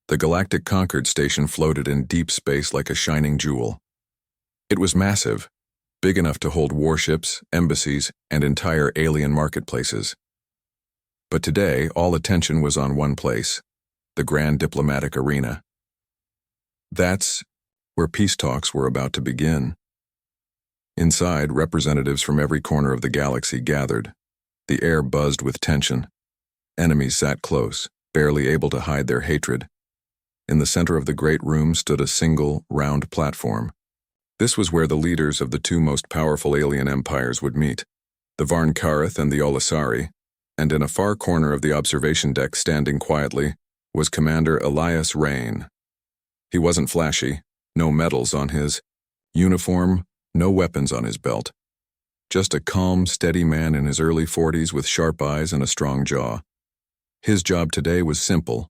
The Galactic Concord station floated in deep space like a shining jewel. It was massive, big enough to hold warships, embassies, and entire alien marketplaces. But today, all attention was on one place, the Grand Diplomatic Arena. That's where peace talks were about to begin. Inside, representatives from every corner of the galaxy gathered. The air buzzed with tension. Enemies sat close, barely able to hide their hatred. In the center of the great room stood a single, round platform. This was where the leaders of the two most powerful alien empires would meet, the Varn Kareth and the Olisari, and in a far corner of the observation deck, standing quietly, was Commander Elias Rain. He wasn't flashy, no medals on his uniform, no weapons on his belt. Just a calm, steady man in his early 40s with sharp eyes and a strong jaw. His job today was simple: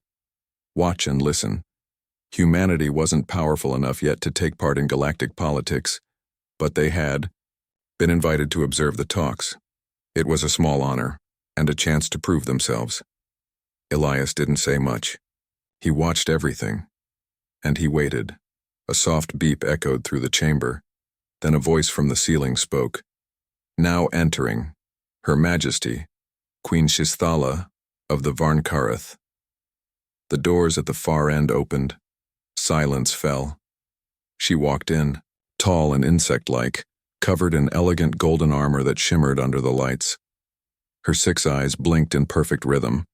watch and listen. Humanity wasn't powerful enough yet to take part in galactic politics, but they had been invited to observe the talks. It was a small honor, and a chance to prove themselves. Elias didn't say much. He watched everything. And he waited. A soft beep echoed through the chamber. Then a voice from the ceiling spoke. Now entering, Her Majesty, Queen Shisthala of the Varn Kareth. The doors at the far end opened. Silence fell. She walked in, tall and insect-like, covered in elegant golden armor that shimmered under the lights. Her 6 eyes blinked in perfect rhythm.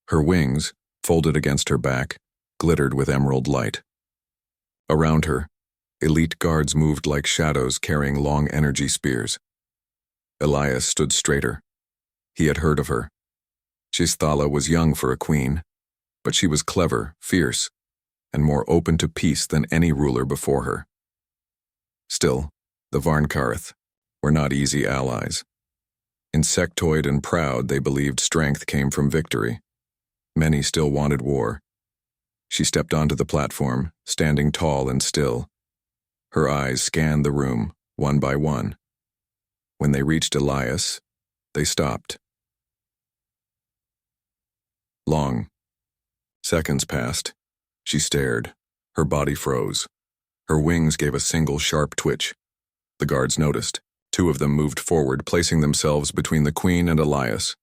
Her wings, folded against her back, glittered with emerald light. Around her, elite guards moved like shadows carrying long energy spears. Elias stood straighter. He had heard of her. Shisthala was young for a queen, but she was clever, fierce, and more open to peace than any ruler before her. Still, the Varn Kareth were not easy allies. Insectoid and proud, they believed strength came from victory. Many still wanted war. She stepped onto the platform, standing tall and still. Her eyes scanned the room, one by one. When they reached Elias, they stopped. Long seconds passed. She stared. Her body froze. Her wings gave a single sharp twitch. The guards noticed. 2 of them moved forward, placing themselves between the Queen and Elias.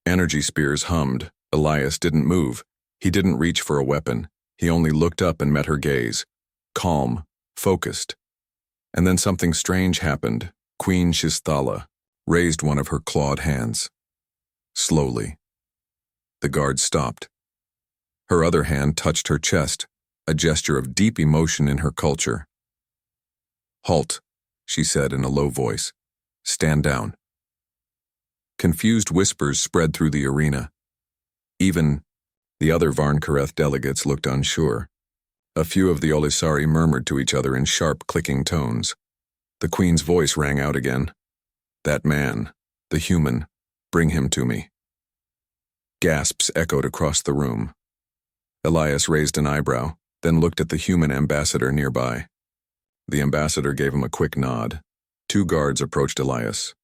Energy spears hummed. Elias didn't move. He didn't reach for a weapon. He only looked up and met her gaze. Calm, focused. And then something strange happened. Queen Shisthala raised one of her clawed hands. Slowly. The guard stopped. Her other hand touched her chest, a gesture of deep emotion in her culture. "Halt," she said in a low voice. "Stand down." Confused whispers spread through the arena. Even the other Varn Kareth delegates looked unsure. A few of the Olisari murmured to each other in sharp, clicking tones. The Queen's voice rang out again. "That man, the human, bring him to me." Gasps echoed across the room. Elias raised an eyebrow, then looked at the human ambassador nearby. The ambassador gave him a quick nod. 2 guards approached Elias.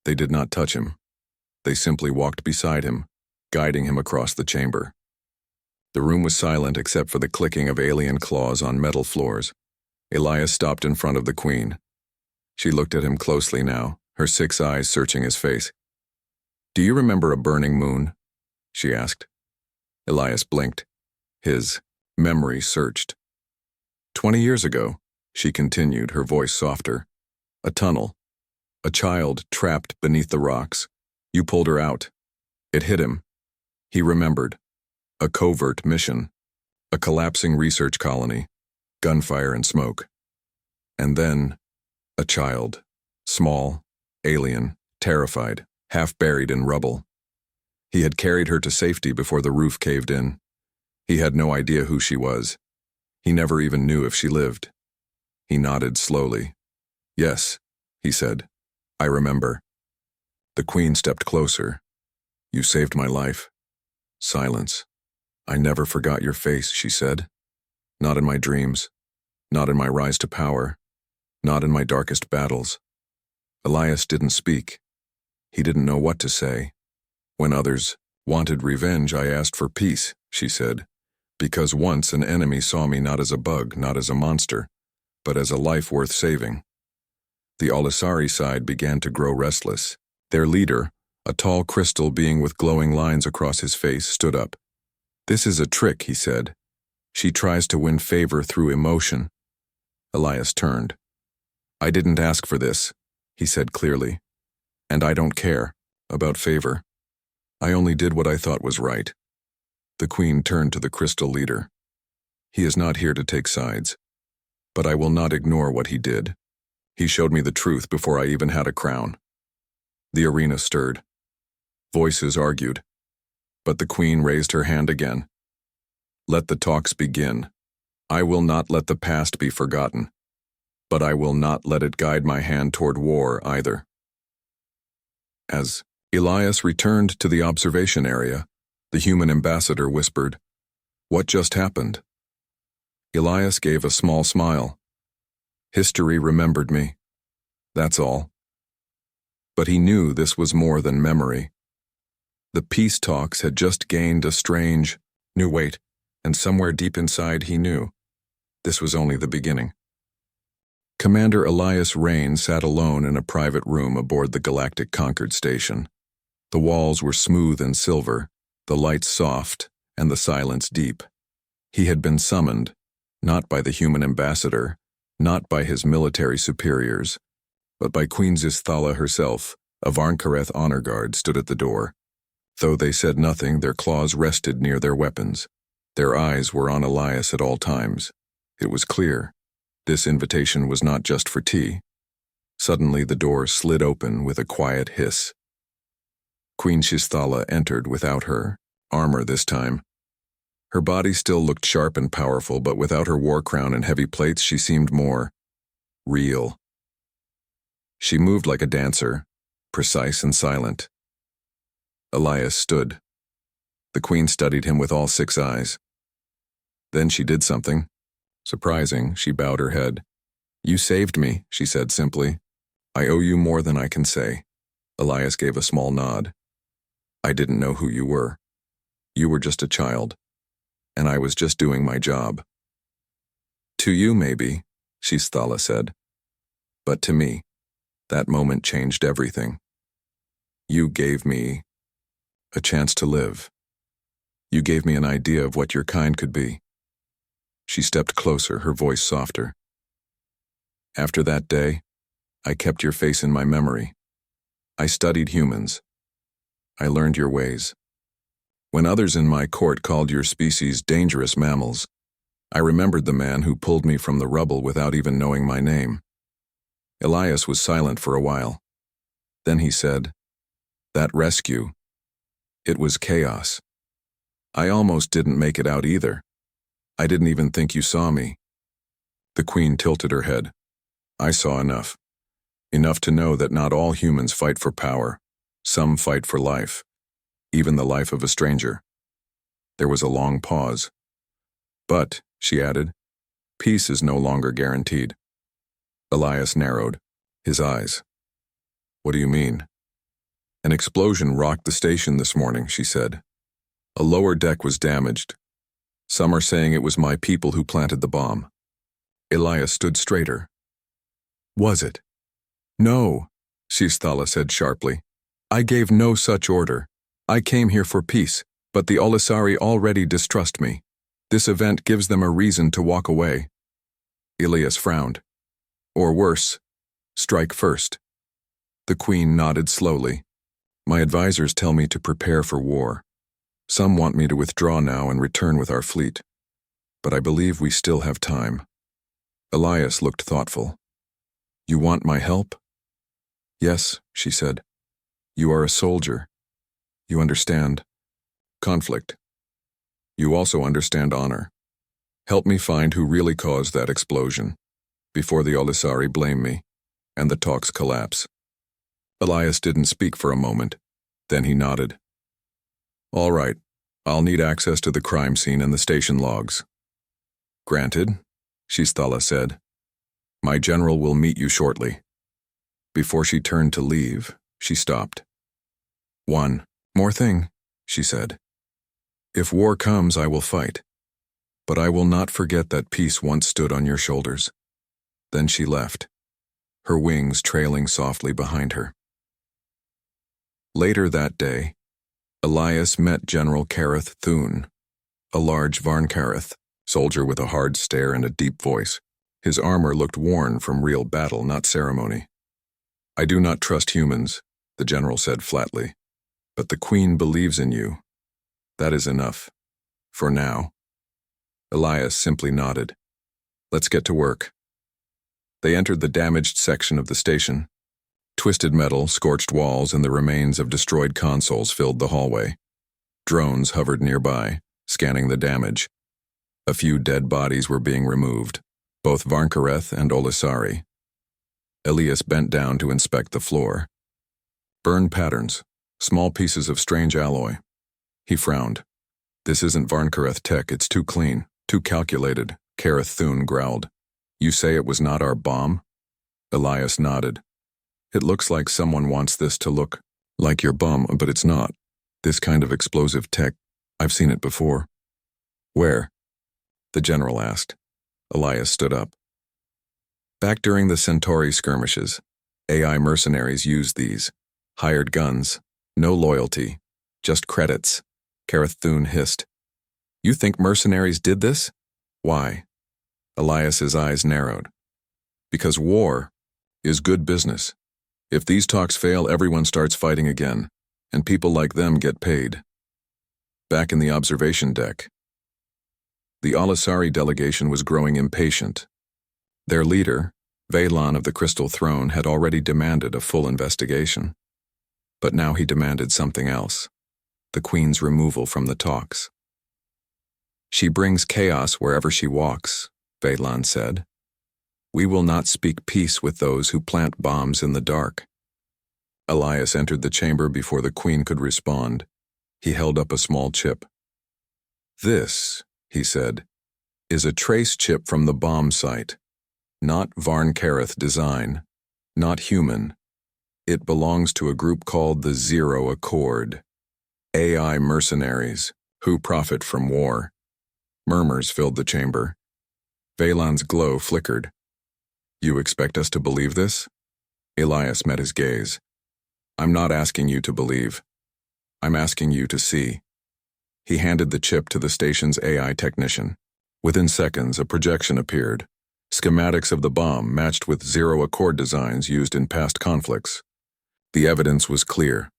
They did not touch him. They simply walked beside him, guiding him across the chamber. The room was silent except for the clicking of alien claws on metal floors. Elias stopped in front of the Queen. She looked at him closely now, her 6 eyes searching his face. "Do you remember a burning moon?" she asked. Elias blinked. His memory searched. 20 years ago, she continued, her voice softer. "A tunnel. A child trapped beneath the rocks. You pulled her out. It hit him. He remembered. A covert mission. A collapsing research colony. Gunfire and smoke. And then, a child. Small, alien, terrified, half buried in rubble. He had carried her to safety before the roof caved in. He had no idea who she was. He never even knew if she lived." He nodded slowly. "Yes," he said. "I remember." The Queen stepped closer. "You saved my life." Silence. "I never forgot your face," she said. "Not in my dreams. Not in my rise to power. Not in my darkest battles." Elias didn't speak. He didn't know what to say. "When others wanted revenge, I asked for peace," she said. Because once an enemy saw me not as a bug, not as a monster, but as a life worth saving. The Olisari side began to grow restless. Their leader, a tall crystal being with glowing lines across his face, stood up. "This is a trick," he said. "She tries to win favor through emotion." Elias turned. "I didn't ask for this," he said clearly. "And I don't care about favor. I only did what I thought was right." The queen turned to the crystal leader. "He is not here to take sides. But I will not ignore what he did. He showed me the truth before I even had a crown." The arena stirred. Voices argued. But the queen raised her hand again. "Let the talks begin. I will not let the past be forgotten. But I will not let it guide my hand toward war either." As Elias returned to the observation area, the human ambassador whispered, "What just happened?" Elias gave a small smile. "History remembered me. That's all." But he knew this was more than memory. The peace talks had just gained a strange new weight, and somewhere deep inside he knew this was only the beginning. Commander Elias Rain sat alone in a private room aboard the Galactic Concord station. The walls were smooth and silver, the lights soft, and the silence deep. He had been summoned, not by the human ambassador, not by his military superiors, but by Queen Zisthala herself. A Varnkareth honor guard stood at the door. Though they said nothing, their claws rested near their weapons. Their eyes were on Elias at all times. It was clear. This invitation was not just for tea. Suddenly the door slid open with a quiet hiss. Queen Zisthala entered without her armor this time. Her body still looked sharp and powerful, but without her war crown and heavy plates she seemed more real. She moved like a dancer, precise and silent. Elias stood. The queen studied him with all 6 eyes. Then she did something. Surprising, she bowed her head. "You saved me," she said simply. "I owe you more than I can say." Elias gave a small nod. "I didn't know who you were. You were just a child, and I was just doing my job." "To you, maybe," Zisthala said. "But to me, that moment changed everything. You gave me a chance to live. You gave me an idea of what your kind could be." She stepped closer, her voice softer. "After that day, I kept your face in my memory. I studied humans. I learned your ways. When others in my court called your species dangerous mammals, I remembered the man who pulled me from the rubble without even knowing my name." Elias was silent for a while. Then he said, "That rescue, it was chaos. I almost didn't make it out either. I didn't even think you saw me." The queen tilted her head. "I saw enough. Enough to know that not all humans fight for power. Some fight for life, even the life of a stranger." There was a long pause. "But," she added, "peace is no longer guaranteed." Elias narrowed his eyes. "What do you mean?" "An explosion rocked the station this morning," she said. "A lower deck was damaged. Some are saying it was my people who planted the bomb." Elias stood straighter. "Was it?" "No," Zisthala said sharply. "I gave no such order. I came here for peace, but the Olisari already distrust me. This event gives them a reason to walk away." Elias frowned. "Or worse, strike first." The queen nodded slowly. "My advisors tell me to prepare for war. Some want me to withdraw now and return with our fleet. But I believe we still have time." Elias looked thoughtful. "You want my help?" "Yes," she said. "You are a soldier. You understand conflict. You also understand honor. Help me find who really caused that explosion, before the Olisari blame me, and the talks collapse." Elias didn't speak for a moment. Then he nodded. "All right, I'll need access to the crime scene and the station logs." "Granted," Zisthala said. "My general will meet you shortly." Before she turned to leave, she stopped. "One more thing," she said. "If war comes, I will fight. But I will not forget that peace once stood on your shoulders. Then she left, her wings trailing softly behind her. Later that day, Elias met General Kareth Thune, a large Varnkareth soldier with a hard stare and a deep voice. His armor looked worn from real battle, not ceremony. I do not trust humans, the general said flatly, but the Queen believes in you. That is enough. For now. Elias simply nodded. Let's get to work. They entered the damaged section of the station. Twisted metal, scorched walls, and the remains of destroyed consoles filled the hallway. Drones hovered nearby, scanning the damage. A few dead bodies were being removed, both Varnkareth and Olisari. Elias bent down to inspect the floor. Burned patterns, small pieces of strange alloy. He frowned. This isn't Varnkareth tech, it's too clean, too calculated, Kareth Thune growled. You say it was not our bomb? Elias nodded. It looks like someone wants this to look like your bomb, but it's not. This kind of explosive tech, I've seen it before. Where? The general asked. Elias stood up. Back during the Centauri skirmishes, AI mercenaries used these. Hired guns, no loyalty, just credits. Kareth Thune hissed. You think mercenaries did this? Why? Elias's eyes narrowed. Because war is good business. If these talks fail, everyone starts fighting again, and people like them get paid. Back in the observation deck, the Olisari delegation was growing impatient. Their leader, Vaylon of the Crystal Throne, had already demanded a full investigation. But now he demanded something else, the Queen's removal from the talks. She brings chaos wherever she walks, Vaylon said. We will not speak peace with those who plant bombs in the dark. Elias entered the chamber before the Queen could respond. He held up a small chip. This, he said, is a trace chip from the bomb site. Not Varnkareth design, not human. It belongs to a group called the Zero Accord. AI mercenaries who profit from war. Murmurs filled the chamber. Vaylon's glow flickered. You expect us to believe this? Elias met his gaze. I'm not asking you to believe. I'm asking you to see. He handed the chip to the station's AI technician. Within seconds, a projection appeared. Schematics of the bomb matched with Zero Accord designs used in past conflicts. The evidence was clear.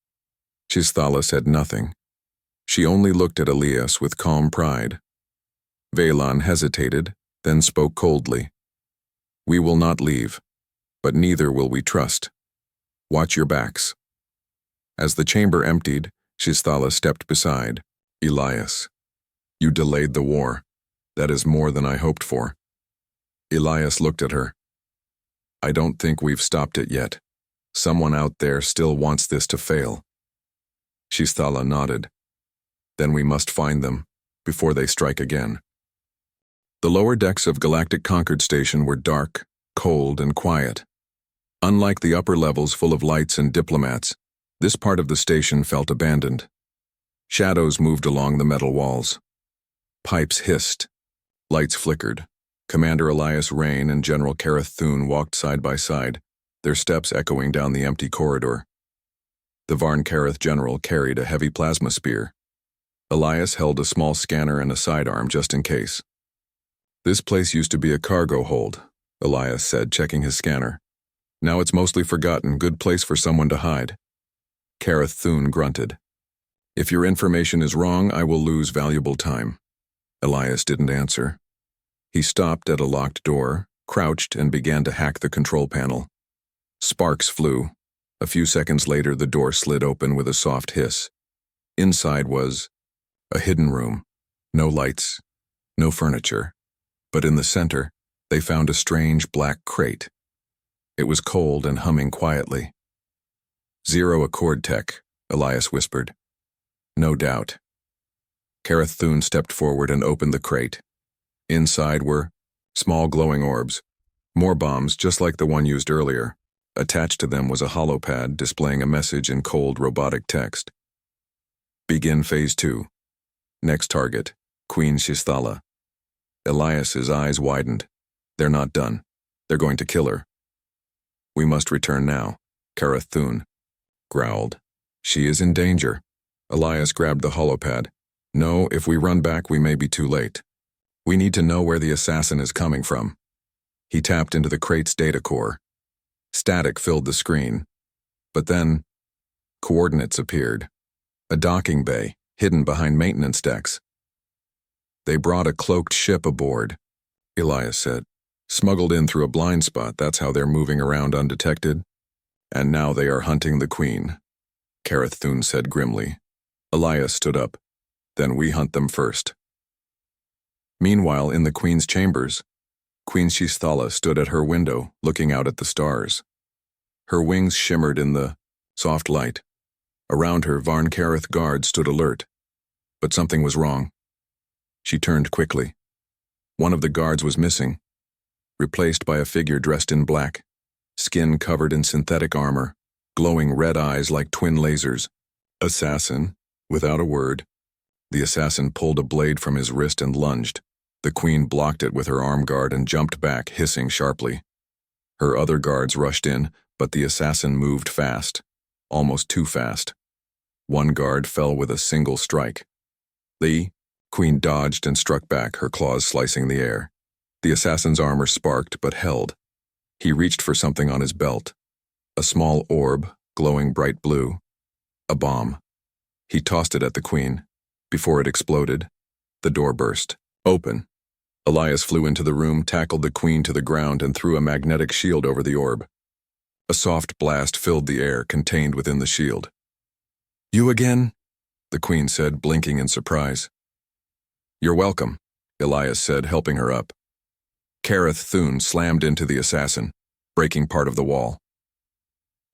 Chisthala said nothing. She only looked at Elias with calm pride. Vaylon hesitated, then spoke coldly. We will not leave, but neither will we trust. Watch your backs. As the chamber emptied, Chisthala stepped beside. Elias, you delayed the war. That is more than I hoped for. Elias looked at her. I don't think we've stopped it yet. Someone out there still wants this to fail. Chisthala nodded. Then we must find them, before they strike again. The lower decks of Galactic Concord Station were dark, cold, and quiet. Unlike the upper levels full of lights and diplomats, this part of the station felt abandoned. Shadows moved along the metal walls. Pipes hissed. Lights flickered. Commander Elias Rain and General Kareth Thune walked side by side, their steps echoing down the empty corridor. The Varnkareth general carried a heavy plasma spear. Elias held a small scanner and a sidearm just in case. This place used to be a cargo hold, Elias said, checking his scanner. Now it's mostly forgotten, good place for someone to hide. Kareth Thune grunted. If your information is wrong, I will lose valuable time. Elias didn't answer. He stopped at a locked door, crouched, and began to hack the control panel. Sparks flew. A few seconds later, the door slid open with a soft hiss. Inside was a hidden room. No lights, no furniture. But in the center, they found a strange black crate. It was cold and humming quietly. Zero Accord tech, Elias whispered. No doubt. Kareth Thune stepped forward and opened the crate. Inside were small glowing orbs, more bombs just like the one used earlier. Attached to them was a holopad displaying a message in cold robotic text. Begin Phase 2. Next target, Queen Chisthala. Elias's eyes widened. They're not done. They're going to kill her. We must return now, Kareth Thun growled. She is in danger. Elias grabbed the holopad. No, if we run back, we may be too late. We need to know where the assassin is coming from. He tapped into the crate's data core. Static filled the screen. But then, coordinates appeared. A docking bay, hidden behind maintenance decks. They brought a cloaked ship aboard, Elias said. Smuggled in through a blind spot, that's how they're moving around undetected. And now they are hunting the queen, Kareth Thun said grimly. Elias stood up. Then we hunt them first. Meanwhile, in the queen's chambers, Queen Shisthala stood at her window, looking out at the stars. Her wings shimmered in the soft light. Around her, Varn Kareth guards stood alert. But something was wrong. She turned quickly. One of the guards was missing, replaced by a figure dressed in black, skin covered in synthetic armor, glowing red eyes like twin lasers. Assassin, without a word. The assassin pulled a blade from his wrist and lunged. The queen blocked it with her arm guard and jumped back, hissing sharply. Her other guards rushed in, but the assassin moved fast, almost too fast. One guard fell with a single strike. The queen dodged and struck back, her claws slicing the air. The assassin's armor sparked but held. He reached for something on his belt. A small orb, glowing bright blue. A bomb. He tossed it at the queen. Before it exploded, the door burst open. Elias flew into the room, tackled the queen to the ground, and threw a magnetic shield over the orb. A soft blast filled the air contained within the shield. You again? The queen said, blinking in surprise. You're welcome, Elias said, helping her up. Kareth Thun slammed into the assassin, breaking part of the wall.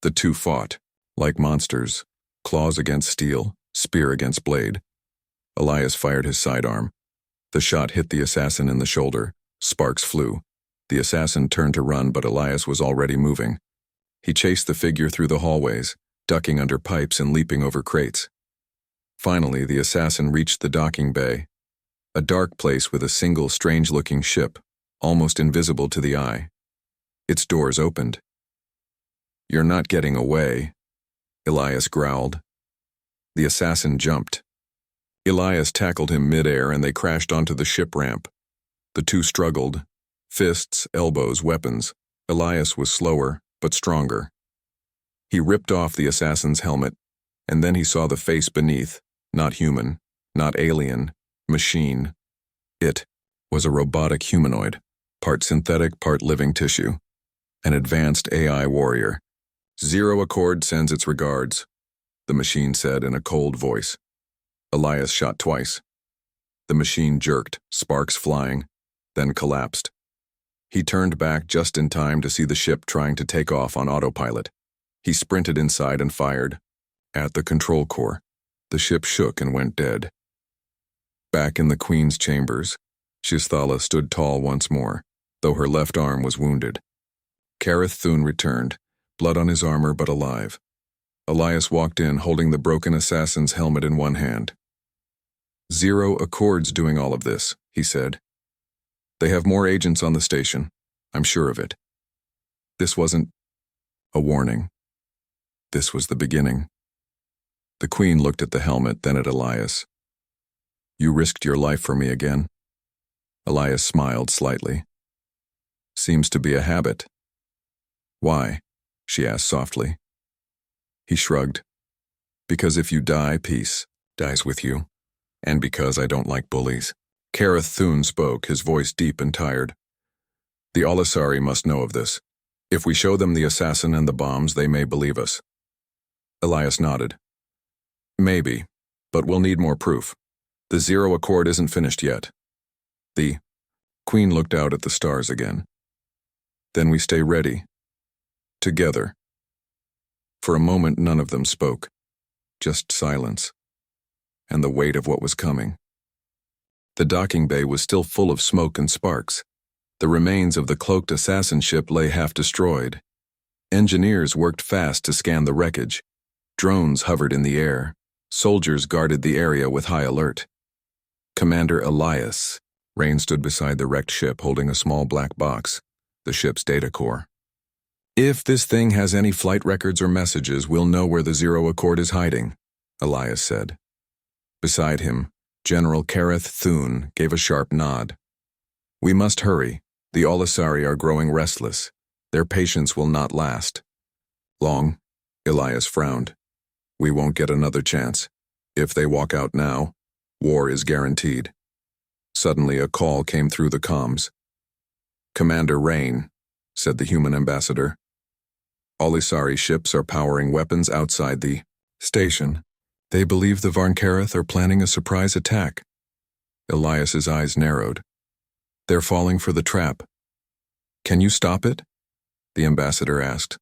The two fought, like monsters, claws against steel, spear against blade. Elias fired his sidearm. The shot hit the assassin in the shoulder. Sparks flew. The assassin turned to run, but Elias was already moving. He chased the figure through the hallways, ducking under pipes and leaping over crates. Finally, the assassin reached the docking bay, a dark place with a single strange-looking ship, almost invisible to the eye. Its doors opened. You're not getting away, Elias growled. The assassin jumped. Elias tackled him mid-air and they crashed onto the ship ramp. The two struggled. Fists, elbows, weapons. Elias was slower, but stronger. He ripped off the assassin's helmet, and then he saw the face beneath, not human, not alien, machine. It was a robotic humanoid, part synthetic, part living tissue. An advanced AI warrior. Zero Accord sends its regards, the machine said in a cold voice. Elias shot twice. The machine jerked, sparks flying, then collapsed. He turned back just in time to see the ship trying to take off on autopilot. He sprinted inside and fired. At the control core, the ship shook and went dead. Back in the Queen's chambers, Shisthala stood tall once more, though her left arm was wounded. Kareth Thun returned, blood on his armor but alive. Elias walked in holding the broken assassin's helmet in one hand. Zero Accord's doing all of this, he said. They have more agents on the station. I'm sure of it. This wasn't a warning. This was the beginning. The Queen looked at the helmet, then at Elias. You risked your life for me again. Elias smiled slightly. Seems to be a habit. Why? She asked softly. He shrugged. Because if you die, peace dies with you. And because I don't like bullies. Kareth Thun spoke, his voice deep and tired. The Olisari must know of this. If we show them the assassin and the bombs, they may believe us. Elias nodded. Maybe, but we'll need more proof. The Zero Accord isn't finished yet. The Queen looked out at the stars again. Then we stay ready. Together. For a moment, none of them spoke. Just silence. And the weight of what was coming. The docking bay was still full of smoke and sparks. The remains of the cloaked assassin ship lay half destroyed. Engineers worked fast to scan the wreckage. Drones hovered in the air. Soldiers guarded the area with high alert. Commander Elias Rain stood beside the wrecked ship holding a small black box, the ship's data core. If this thing has any flight records or messages, we'll know where the Zero Accord is hiding, Elias said. Beside him, General Kareth Thune gave a sharp nod. We must hurry. The Olisari are growing restless. Their patience will not last long. Elias frowned. We won't get another chance. If they walk out now, war is guaranteed. Suddenly a call came through the comms. Commander Rain, said the human ambassador. Olisari ships are powering weapons outside the station. They believe the Varnkareth are planning a surprise attack. Elias's eyes narrowed. They're falling for the trap. Can you stop it? The ambassador asked.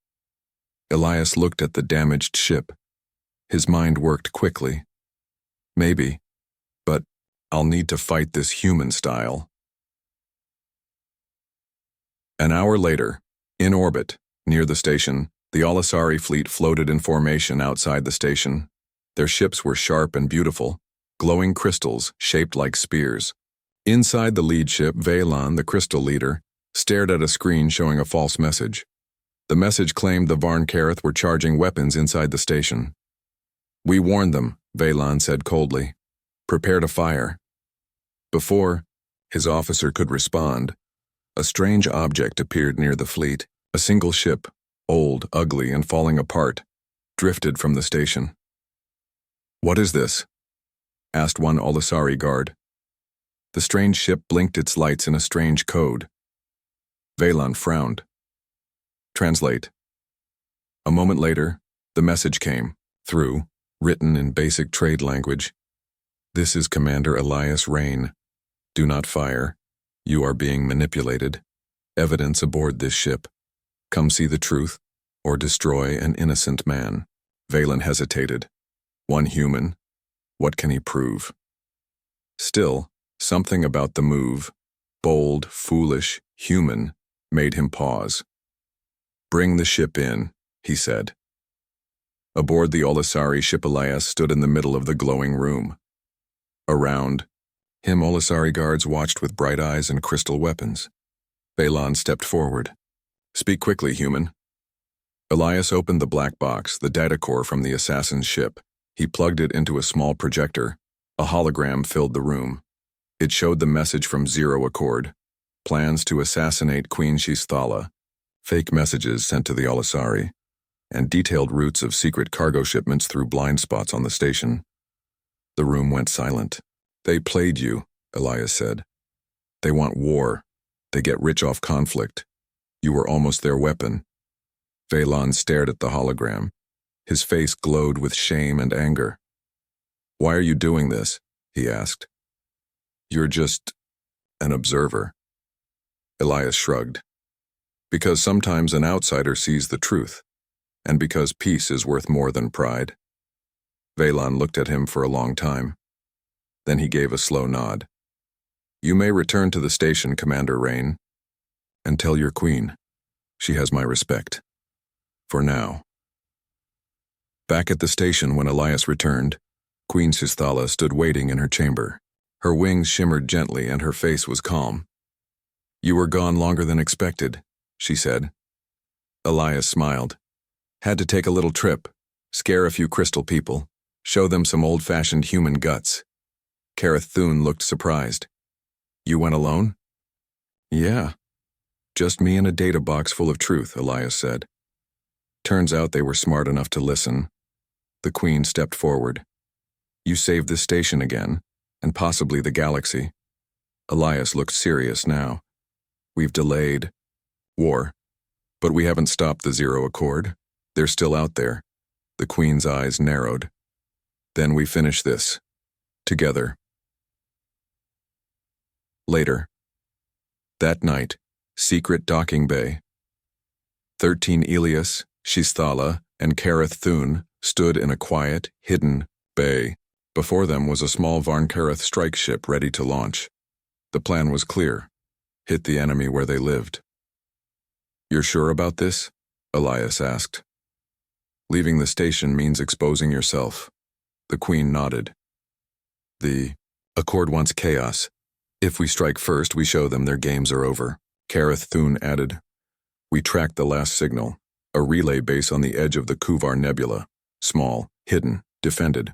Elias looked at the damaged ship. His mind worked quickly. Maybe, but I'll need to fight this human style. An hour later, in orbit, near the station, the Olisari fleet floated in formation outside the station. Their ships were sharp and beautiful, glowing crystals shaped like spears. Inside the lead ship, Vaylon, the crystal leader, stared at a screen showing a false message. The message claimed the Varnkareth were charging weapons inside the station. We warned them, Vaylon said coldly. Prepare to fire. Before his officer could respond, a strange object appeared near the fleet. A single ship, old, ugly, and falling apart, drifted from the station. What is this? Asked one Olisari guard. The strange ship blinked its lights in a strange code. Vaylon frowned. Translate. A moment later, the message came through, written in basic trade language. This is Commander Elias Rain. Do not fire. You are being manipulated. Evidence aboard this ship. Come see the truth, or destroy an innocent man. Vaylon hesitated. One human. What can he prove? Still, something about the move, bold, foolish, human, made him pause. Bring the ship in, he said. Aboard the Olisari ship, Elias stood in the middle of the glowing room. Around him, Olisari guards watched with bright eyes and crystal weapons. Vaylon stepped forward. Speak quickly, human. Elias opened the black box, the data core from the assassin's ship. He plugged it into a small projector. A hologram filled the room. It showed the message from Zero Accord. Plans to assassinate Queen Shishthala. Fake messages sent to the Olisari, and detailed routes of secret cargo shipments through blind spots on the station. The room went silent. They played you, Elias said. They want war. They get rich off conflict. You were almost their weapon. Vaylon stared at the hologram. His face glowed with shame and anger. Why are you doing this? He asked. You're just an observer. Elias shrugged. Because sometimes an outsider sees the truth, and because peace is worth more than pride. Vaylon looked at him for a long time. Then he gave a slow nod. You may return to the station, Commander Rain, and tell your queen. She has my respect. For now. Back at the station when Elias returned, Queen Shishthala stood waiting in her chamber. Her wings shimmered gently and her face was calm. You were gone longer than expected, she said. Elias smiled. Had to take a little trip, scare a few crystal people, show them some old-fashioned human guts. Kareth Thune looked surprised. You went alone? Yeah. Just me and a data box full of truth, Elias said. Turns out they were smart enough to listen. The Queen stepped forward. You saved the station again, and possibly the galaxy. Elias looked serious now. We've delayed war, but we haven't stopped the Zero Accord. They're still out there. The Queen's eyes narrowed. Then we finish this. Together. Later. That night, secret docking bay. 13 Elias, Shishthala, and Kareth Thune stood in a quiet, hidden bay. Before them was a small Varnkareth strike ship ready to launch. The plan was clear. Hit the enemy where they lived. You're sure about this? Elias asked. Leaving the station means exposing yourself. The Queen nodded. The Accord wants chaos. If we strike first, we show them their games are over, Kareth Thune added. We tracked the last signal, a relay base on the edge of the Kuvar Nebula. Small, hidden, defended.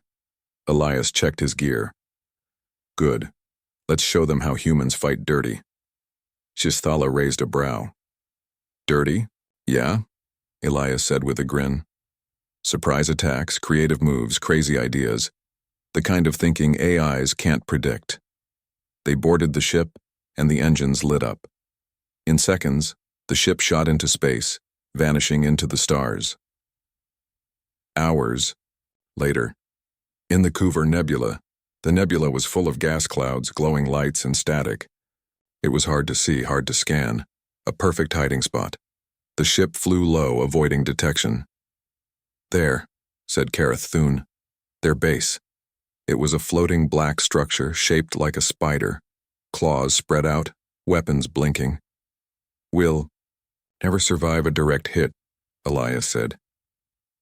Elias checked his gear. Good. Let's show them how humans fight dirty. Shisthala raised a brow. Dirty? Yeah? Elias said with a grin. Surprise attacks, creative moves, crazy ideas. The kind of thinking AIs can't predict. They boarded the ship, and the engines lit up. In seconds, the ship shot into space, vanishing into the stars. Hours later, in the Kuvar Nebula, the nebula was full of gas clouds, glowing lights, and static. It was hard to see, hard to scan. A perfect hiding spot. The ship flew low, avoiding detection. There, said Kareth Thune. Their base. It was a floating black structure shaped like a spider, claws spread out, weapons blinking. We'll never survive a direct hit, Elias said.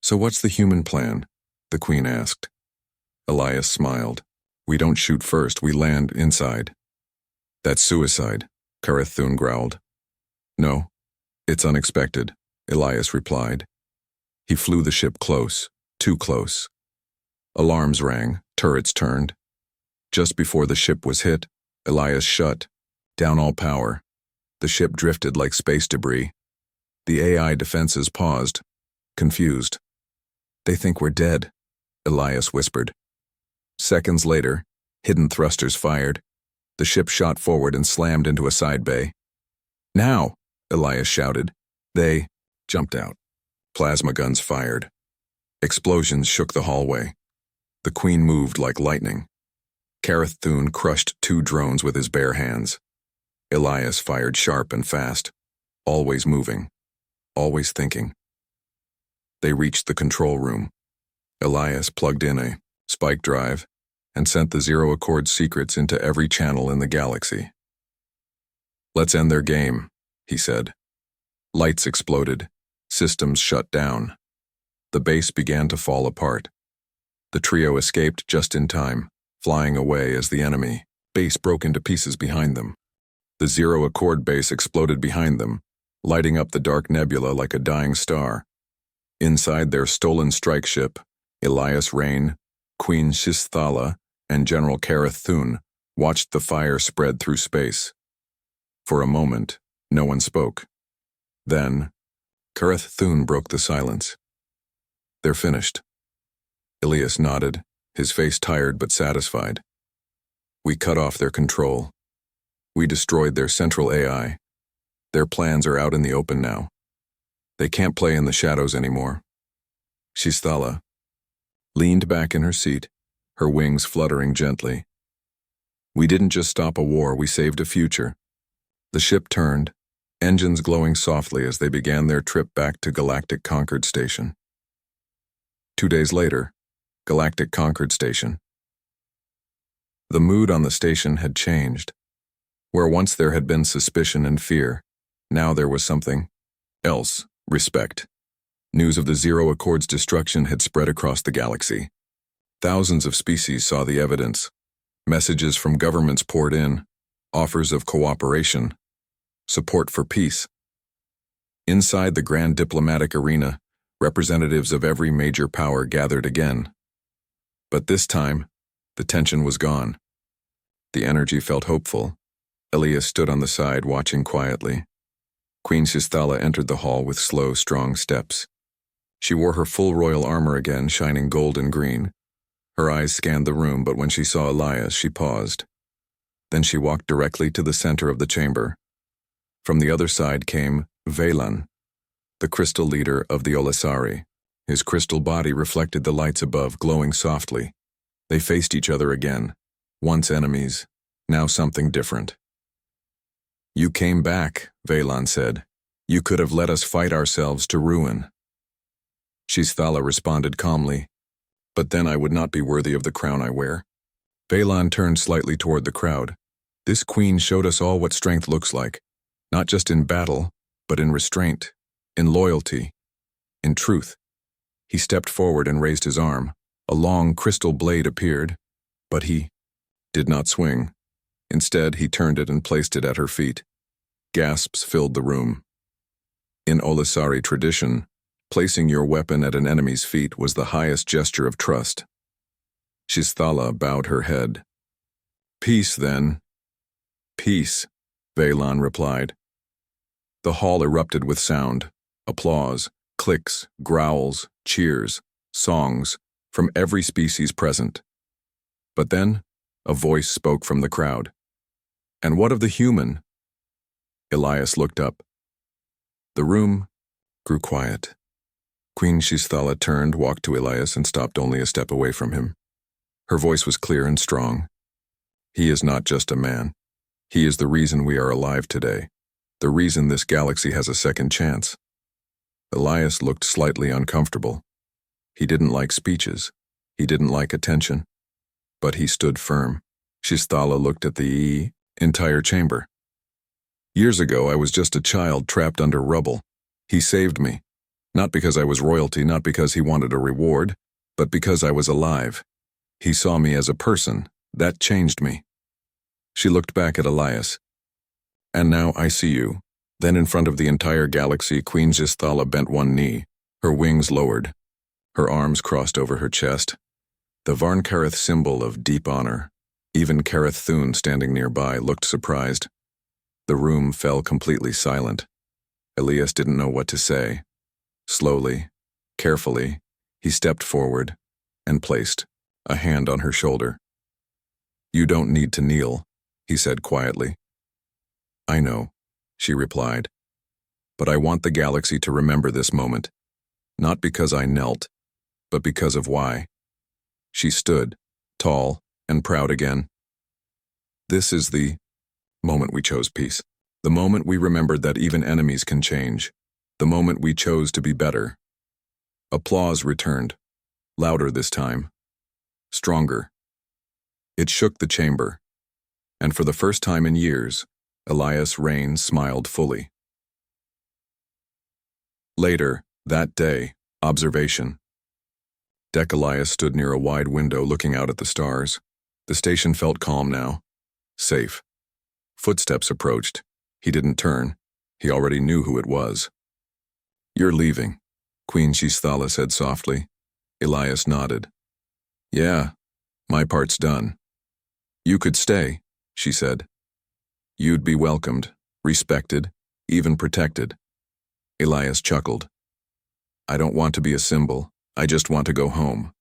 So what's the human plan? The Queen asked. Elias smiled. We don't shoot first, we land inside. That's suicide, Kareth Thune growled. No, it's unexpected, Elias replied. He flew the ship close, too close. Alarms rang, turrets turned. Just before the ship was hit, Elias shut down all power. The ship drifted like space debris. The AI defenses paused, confused. They think we're dead, Elias whispered. Seconds later, hidden thrusters fired. The ship shot forward and slammed into a side bay. Now, Elias shouted. They jumped out. Plasma guns fired. Explosions shook the hallway. The Queen moved like lightning. Kareth Thune crushed 2 drones with his bare hands. Elias fired sharp and fast, always moving, always thinking. They reached the control room. Elias plugged in a spike drive and sent the Zero Accord secrets into every channel in the galaxy. Let's end their game, he said. Lights exploded. Systems shut down. The base began to fall apart. The trio escaped just in time, flying away as the enemy base broke into pieces behind them. The Zero Accord base exploded behind them, lighting up the dark nebula like a dying star. Inside their stolen strike ship, Elias Rain, Queen Shisthala, and General Kareth Thune watched the fire spread through space. For a moment, no one spoke. Then, Kareth Thune broke the silence. They're finished. Elias nodded, his face tired but satisfied. We cut off their control. We destroyed their central AI. Their plans are out in the open now. They can't play in the shadows anymore. Shisthala leaned back in her seat, her wings fluttering gently. We didn't just stop a war, we saved a future. The ship turned, engines glowing softly as they began their trip back to Galactic Concord Station. 2 days later, Galactic Concord Station. The mood on the station had changed. Where once there had been suspicion and fear, now there was something else, respect. News of the Zero Accord's destruction had spread across the galaxy. Thousands of species saw the evidence. Messages from governments poured in, offers of cooperation, support for peace. Inside the grand diplomatic arena, representatives of every major power gathered again. But this time, the tension was gone. The energy felt hopeful. Elias stood on the side, watching quietly. Queen Shisthala entered the hall with slow, strong steps. She wore her full royal armor again, shining gold and green. Her eyes scanned the room, but when she saw Elias, she paused. Then she walked directly to the center of the chamber. From the other side came Velan, the crystal leader of the Olisari. His crystal body reflected the lights above, glowing softly. They faced each other again. Once enemies, now something different. You came back, Velan said. You could have let us fight ourselves to ruin. Shisthala responded calmly. But then I would not be worthy of the crown I wear. Velan turned slightly toward the crowd. This queen showed us all what strength looks like, not just in battle, but in restraint, in loyalty, in truth. He stepped forward and raised his arm. A long crystal blade appeared, but he did not swing. Instead, he turned it and placed it at her feet. Gasps filled the room. In Olisari tradition, placing your weapon at an enemy's feet was the highest gesture of trust. Shisthala bowed her head. "Peace, then." "Peace," Velan replied. The hall erupted with sound, applause, clicks, growls, cheers, songs, from every species present. But then, a voice spoke from the crowd. "And what of the human?" Elias looked up. The room grew quiet. Queen Shisthala turned, walked to Elias, and stopped only a step away from him. Her voice was clear and strong. "He is not just a man. He is the reason we are alive today, the reason this galaxy has a second chance." Elias looked slightly uncomfortable. He didn't like speeches. He didn't like attention. But he stood firm. Shisthala looked at the entire chamber. "Years ago, I was just a child trapped under rubble. He saved me. Not because I was royalty, not because he wanted a reward, but because I was alive. He saw me as a person. That changed me." She looked back at Elias. "And now I see you." Then in front of the entire galaxy, Queen Shisthala bent one knee, her wings lowered, her arms crossed over her chest, the Varnkareth symbol of deep honor. Even Kareth Thune, standing nearby, looked surprised. The room fell completely silent. Elias didn't know what to say. Slowly, carefully, he stepped forward and placed a hand on her shoulder. "You don't need to kneel," he said quietly. "I know," she replied. "But I want the galaxy to remember this moment. Not because I knelt, but because of why." She stood, tall and proud again. "This is the moment we chose peace. The moment we remembered that even enemies can change. The moment we chose to be better." Applause returned, louder this time, stronger. It shook the chamber, and for the first time in years, Elias Rain smiled fully. Later, that day, observation. Deck Elias stood near a wide window looking out at the stars. The station felt calm now, safe. Footsteps approached. He didn't turn. He already knew who it was. "You're leaving," Queen Shisthala said softly. Elias nodded. "Yeah, my part's done." "You could stay," she said. "You'd be welcomed, respected, even protected." Elias chuckled. "I don't want to be a symbol. I just want to go home.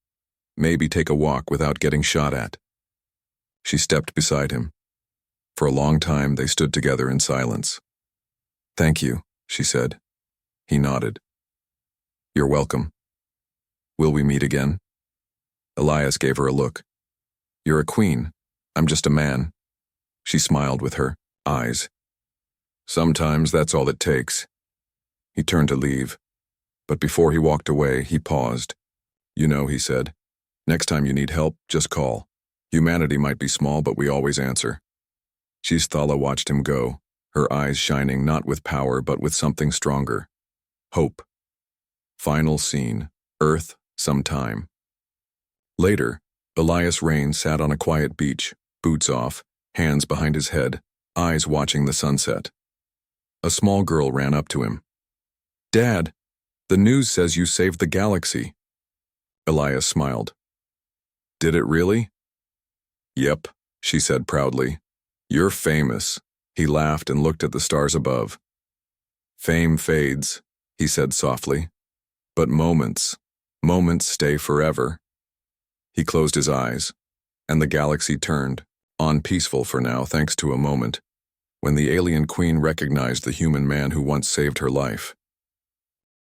Maybe take a walk without getting shot at." She stepped beside him. For a long time, they stood together in silence. "Thank you," she said. He nodded. "You're welcome. Will we meet again?" Elias gave her a look. "You're a queen. I'm just a man." She smiled with her eyes. "Sometimes that's all it takes." He turned to leave, but before he walked away, he paused. "You know," he said, "next time you need help, just call. Humanity might be small, but we always answer." Shisthala watched him go, her eyes shining not with power but with something stronger. Hope. Final scene. Earth, sometime. Later, Elias Rain sat on a quiet beach, boots off, hands behind his head, eyes watching the sunset. A small girl ran up to him. "Dad, the news says you saved the galaxy." Elias smiled. "Did it really?" "Yep," she said proudly. "You're famous." He laughed and looked at the stars above. "Fame fades," he said softly. "But moments stay forever." He closed his eyes, and the galaxy turned, on peaceful for now thanks to a moment, when the alien queen recognized the human man who once saved her life.